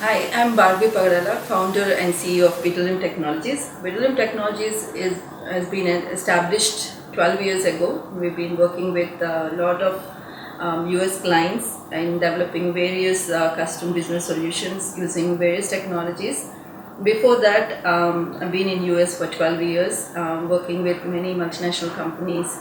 Hi, I'm Bhargavi Pagadala, founder and CEO of BeetleRim Technologies. BeetleRim Technologies has been established 12 years ago. We've been working with a lot of US clients in developing various custom business solutions using various technologies. Before that, I've been in US for 12 years, working with many multinational companies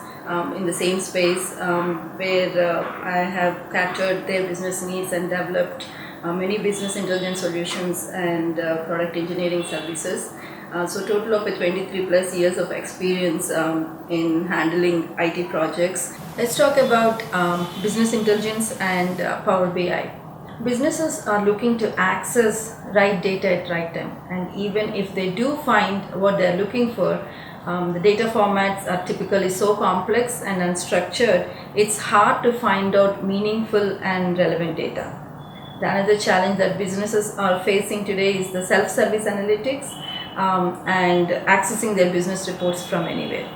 in the same space where I have captured their business needs and developed many business intelligence solutions and product engineering services. So total of 23 plus years of experience in handling IT projects. Let's talk about business intelligence and Power BI. Businesses are looking to access right data at right time, and even if they do find what they're looking for, the data formats are typically so complex and unstructured, it's hard to find out meaningful and relevant data. The another challenge that businesses are facing today is the self-service analytics and accessing their business reports from anywhere.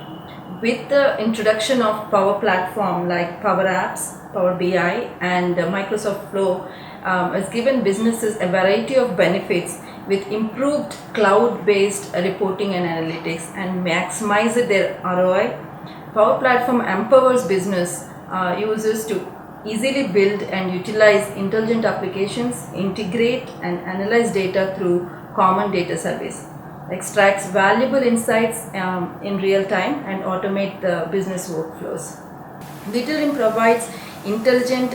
With the introduction of Power Platform like Power Apps, Power BI and Microsoft Flow has given businesses a variety of benefits with improved cloud-based reporting and analytics and maximized their ROI. Power Platform empowers business users to easily build and utilize intelligent applications, integrate and analyze data through common data service, extracts valuable insights in real time and automate the business workflows. BeetleRim provides intelligent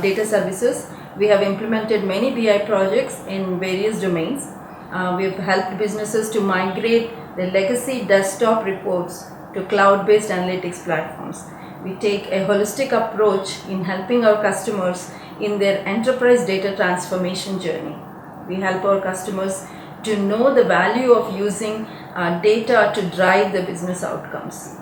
data services. We have implemented many BI projects in various domains. We have helped businesses to migrate their legacy desktop reports to cloud-based analytics platforms. We take a holistic approach in helping our customers in their enterprise data transformation journey. We help our customers to know the value of using data to drive the business outcomes.